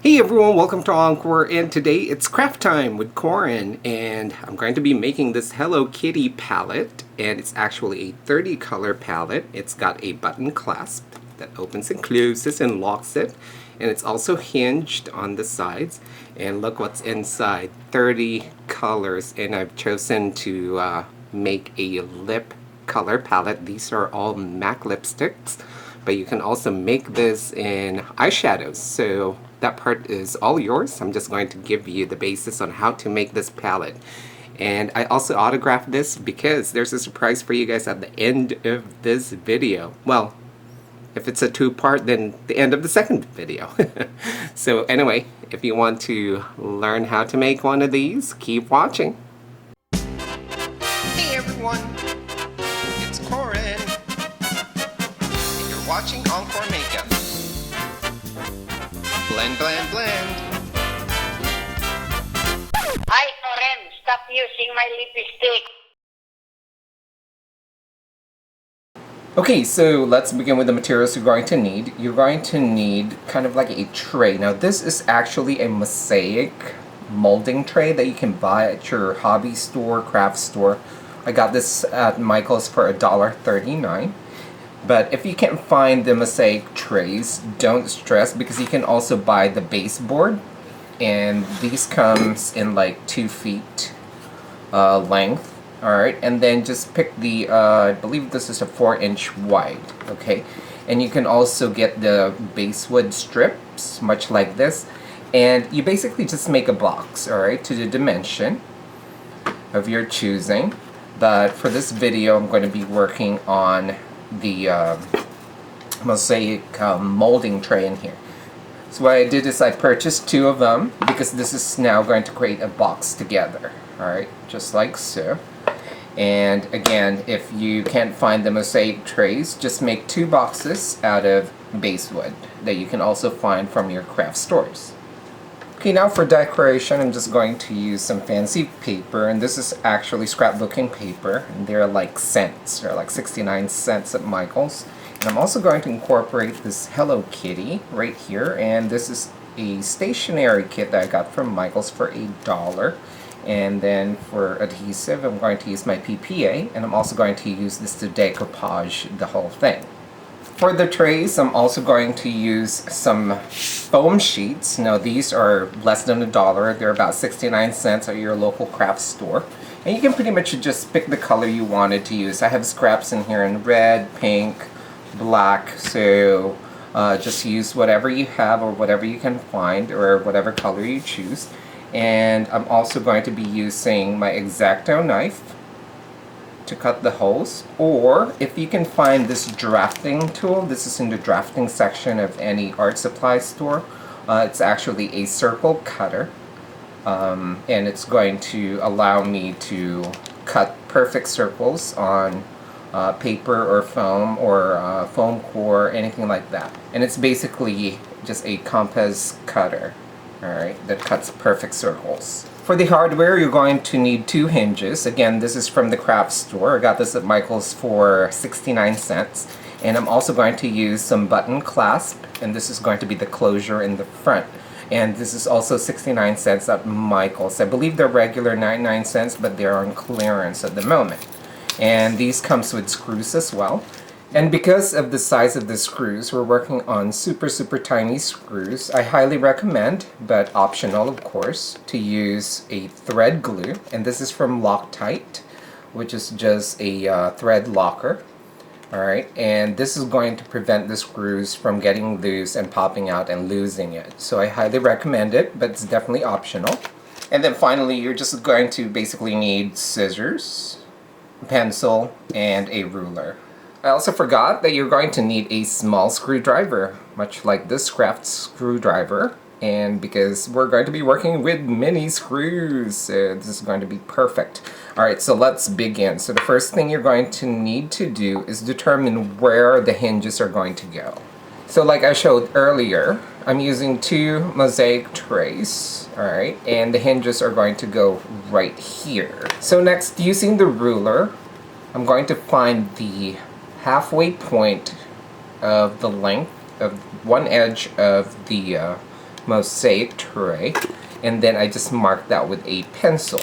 Hey everyone, welcome to Encore, and today it's craft time with Corin, and I'm going to be making this Hello Kitty palette, and it's actually a 30 color palette. It's got a button clasp that opens and closes and locks it, and it's also hinged on the sides, and look what's inside, 30 colors, and I've chosen to make a lip color palette. These are all MAC lipsticks, but you can also make this in eyeshadows, so that part is all yours. I'm just going to give you the basis on how to make this palette. And I also autographed this because there's a surprise for you guys at the end of this video. Well, if it's a two-part, then the end of the second video. So anyway, if you want to learn how to make one of these, keep watching. Hey everyone, it's Corin, and you're watching EnKoreMakeup. Blend, blend, blend. Hi, Corin. Stop using my lipstick. Okay, so let's begin with the materials you're going to need. You're going to need kind of like a tray. Now this is actually a mosaic molding tray that you can buy at your hobby store, craft store. I got this at Michael's for $1.39. But if you can't find the mosaic trays, don't stress, because you can also buy the baseboard, and these comes in like 2 feet length. Alright, and then just pick the, I believe this is a 4-inch wide, okay? And you can also get the basewood strips, much like this, and you basically just make a box, alright, to the dimension of your choosing. But for this video, I'm going to be working on the mosaic molding tray in here. So what I did is I purchased 2 of them because this is now going to create a box together. Alright, just like so. And again, if you can't find the mosaic trays, just make 2 boxes out of basewood that you can also find from your craft stores. Okay, now for decoration, I'm just going to use some fancy paper, and this is actually scrapbooking paper, and they're like cents. They're like 69 cents at Michael's. And I'm also going to incorporate this Hello Kitty right here, and this is a stationery kit that I got from Michael's for $1. And then for adhesive, I'm going to use my PPA, and I'm also going to use this to decoupage the whole thing. For the trays, I'm also going to use some foam sheets. Now these are less than $1. They're about 69 cents at your local craft store. And you can pretty much just pick the color you wanted to use. I have scraps in here in red, pink, black, so just use whatever you have or whatever you can find or whatever color you choose. And I'm also going to be using my X-Acto knife to cut the holes, or if you can find this drafting tool, this is in the drafting section of any art supply store. It's actually a circle cutter, and it's going to allow me to cut perfect circles on paper or foam core, anything like that. And it's basically just a compass cutter, alright, that cuts perfect circles. For the hardware, you're going to need 2 hinges. Again, this is from the craft store. I got this at Michael's for 69 cents. And I'm also going to use some button clasp, and this is going to be the closure in the front. And this is also 69 cents at Michael's. I believe they're regular 99 cents, but they're on clearance at the moment. And these comes with screws as well. And because of the size of the screws, we're working on super tiny screws. I highly recommend, but optional of course, to use a thread glue. And this is from Loctite, which is just a thread locker. Alright, and this is going to prevent the screws from getting loose and popping out and losing it. So I highly recommend it, but it's definitely optional. And then finally, you're just going to basically need scissors, pencil, and a ruler. I also forgot that you're going to need a small screwdriver, much like this Kraft screwdriver, and because we're going to be working with mini screws, so this is going to be perfect. Alright, so let's begin. So the first thing you're going to need to do is determine where the hinges are going to go. So like I showed earlier, I'm using 2 mosaic trays, alright, and the hinges are going to go right here. So next, using the ruler, I'm going to find the halfway point of the length of one edge of the mosaic tray, and then I just mark that with a pencil.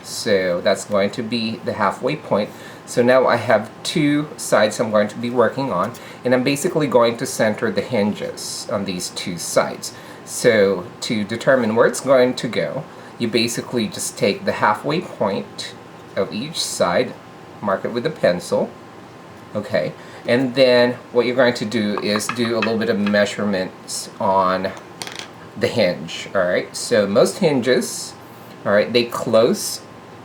So that's going to be the halfway point. So now I have two sides I'm going to be working on, and I'm basically going to center the hinges on these two sides. So to determine where it's going to go, you basically just take the halfway point of each side, mark it with a pencil, okay, and then what you're going to do is do a little bit of measurements on the hinge. Alright, so most hinges, alright, they close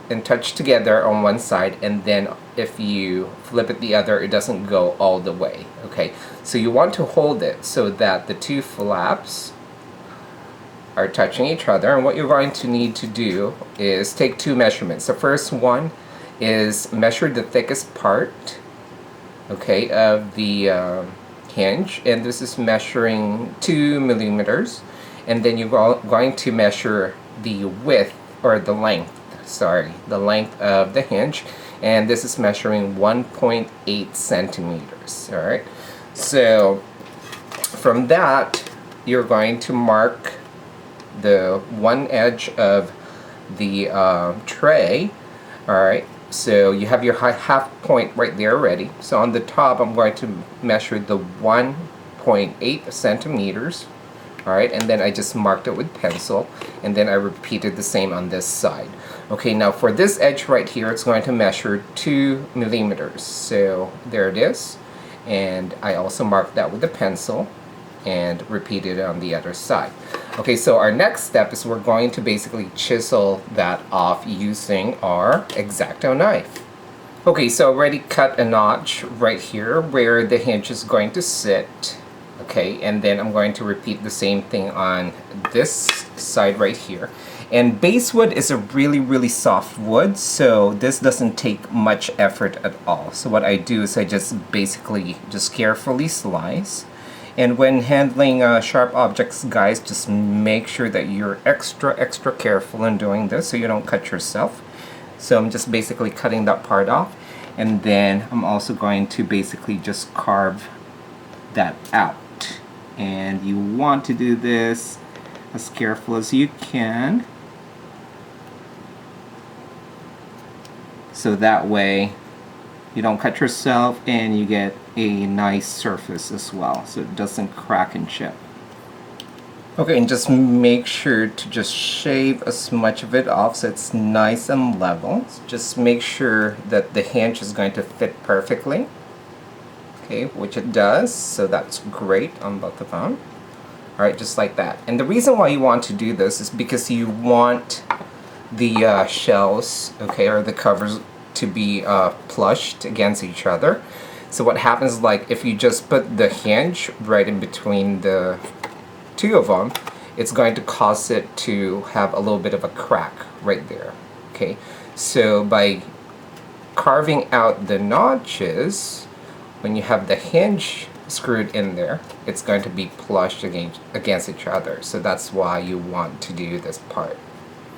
and touch together on one side, and then if you flip it the other, it doesn't go all the way. Okay, so you want to hold it so that the two flaps are touching each other, and what you're going to need to do is take two measurements. The first one is measure the thickest part, okay, of the hinge, and this is measuring 2 millimeters, and then you're going to measure the width, or the length, sorry, the length of the hinge, and this is measuring 1.8 centimeters. Alright, so from that you're going to mark the one edge of the tray. Alright, so you have your half point right there ready. So on the top I'm going to measure the 1.8 centimeters. Alright, and then I just marked it with pencil, and then I repeated the same on this side. Okay, now for this edge right here, it's going to measure 2 millimeters. So there it is, and I also marked that with a pencil and repeated it on the other side. Okay, so our next step is we're going to basically chisel that off using our X-Acto knife. Okay, so I already cut a notch right here where the hinge is going to sit. Okay, and then I'm going to repeat the same thing on this side right here. And basswood is a really soft wood, so this doesn't take much effort at all. So what I do is I just basically just carefully slice. And when handling sharp objects, guys, just make sure that you're extra careful in doing this so you don't cut yourself. So I'm just basically cutting that part off, and then I'm also going to basically just carve that out. And you want to do this as careful as you can, so that way you don't cut yourself and you get a nice surface as well, so it doesn't crack and chip. Okay, and just make sure to just shave as much of it off so it's nice and level. Just make sure that the hinge is going to fit perfectly. Okay, which it does, so that's great on both of them. Alright, just like that. And the reason why you want to do this is because you want the shells, okay, or the covers to be plushed against each other. So what happens, like, if you just put the hinge right in between the two of them, it's going to cause it to have a little bit of a crack right there. Okay, so by carving out the notches, when you have the hinge screwed in there, it's going to be plushed against each other. So that's why you want to do this part.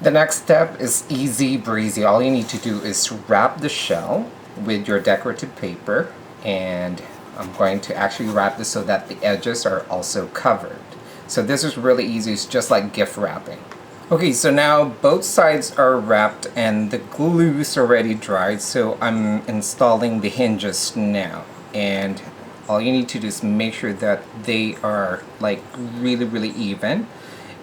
The next step is easy breezy. All you need to do is wrap the shell with your decorative paper, and I'm going to actually wrap this so that the edges are also covered. So this is really easy. It's just like gift wrapping. Okay, so now both sides are wrapped and the glue is already dried, so I'm installing the hinges now. And all you need to do is make sure that they are like really even.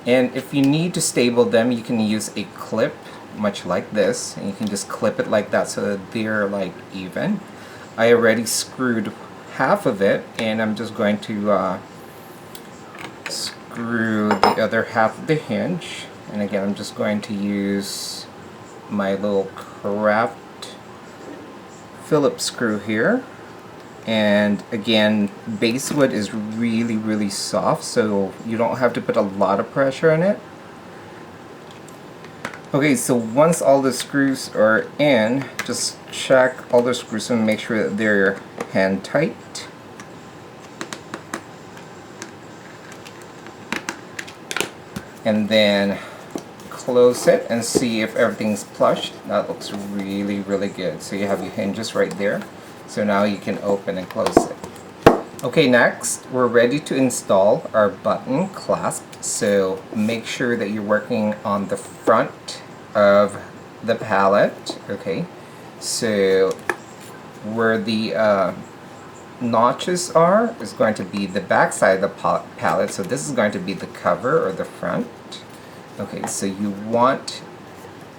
And if you need to stable them, you can use a clip much like this, and you can just clip it like that so that they're like even. I already screwed half of it, and I'm just going to screw the other half of the hinge. And again, I'm just going to use my little Kraft Phillips screw here. And again, basswood is really soft, so you don't have to put a lot of pressure on it. Okay, so once all the screws are in, just check all the screws and make sure that they're hand tight. And then close it and see if everything's plushed. That looks really good. So you have your hinges right there. So now you can open and close it. Okay, next we're ready to install our button clasp So make sure that you're working on the front of the palette. Okay, so where the notches are is going to be the back side of the palette. So this is going to be the cover or the front. Okay, so you want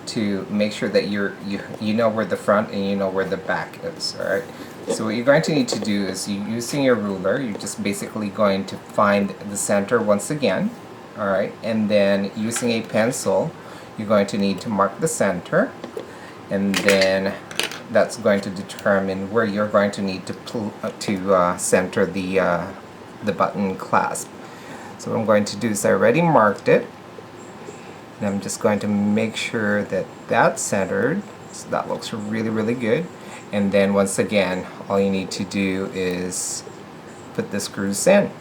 to make sure that you know where the front and you know where the back is. All right. So what you're going to need to do is, using your ruler, you're just basically going to find the center once again. All right, and then using a pencil, you're going to need to mark the center, and then that's going to determine where you're going to need to center the button clasp. So what I'm going to do is, I already marked it, and I'm just going to make sure that that's centered. So that looks really good. And then once again, all you need to do is put the screws in.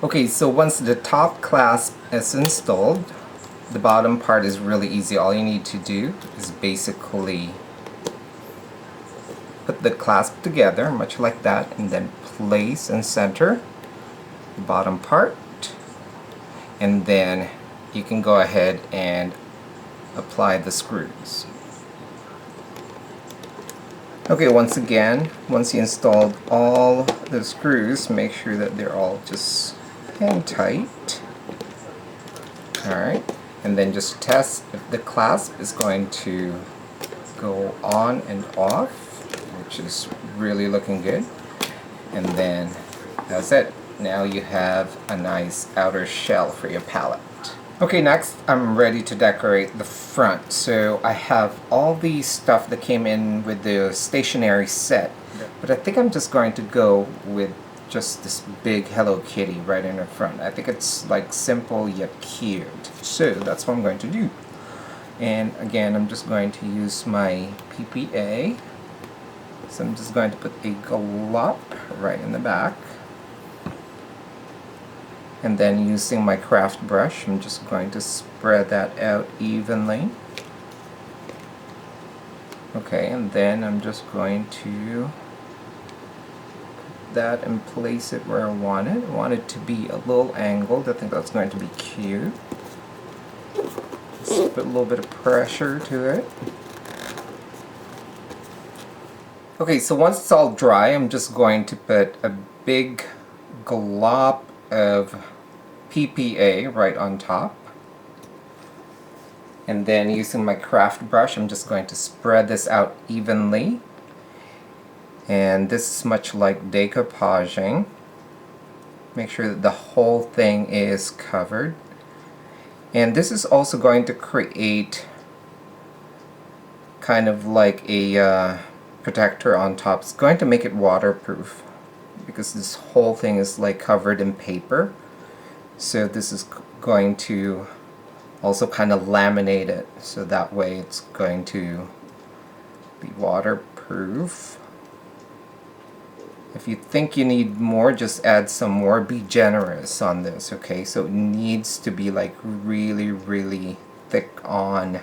Okay, so once the top clasp is installed, the bottom part is really easy. All you need to do is basically put the clasp together, much like that, and then place and center the bottom part. And then you can go ahead and apply the screws. Okay, once again, once you installed all the screws, make sure that they're all just hang tight. Alright, and then just test if the clasp is going to go on and off, which is really looking good. And then that's it. Now you have a nice outer shell for your palette. Okay, next I'm ready to decorate the front. So I have all the stuff that came in with the stationery set, but I think I'm just going to go with just this big Hello Kitty right in the front. I think it's like simple yet cute. So that's what I'm going to do. And again, I'm just going to use my PPA. So I'm just going to put a glop right in the back. And then using my Kraft brush, I'm just going to spread that out evenly. Okay, and then I'm just going to put that and place it where I want it. I want it to be a little angled. I think that's going to be cute. Let's put a little bit of pressure to it. Okay, so once it's all dry, I'm just going to put a big glop of PPA right on top. And then using my Kraft brush, I'm just going to spread this out evenly. And this is much like decoupaging. Make sure that the whole thing is covered. And this is also going to create kind of like a protector on top. It's going to make it waterproof, because this whole thing is like covered in paper. So this is going to also kind of laminate it, so that way it's going to be waterproof. If you think you need more, just add some more. Be generous on this, okay? So it needs to be like really thick on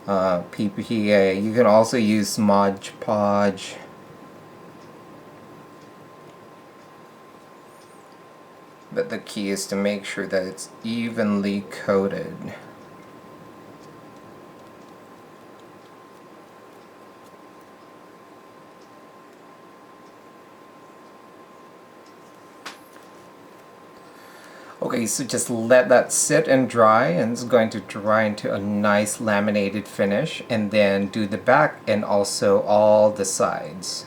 PPA. You can also use Mod Podge. But the key is to make sure that it's evenly coated. Okay, so just let that sit and dry, and it's going to dry into a nice laminated finish, and then do the back and also all the sides.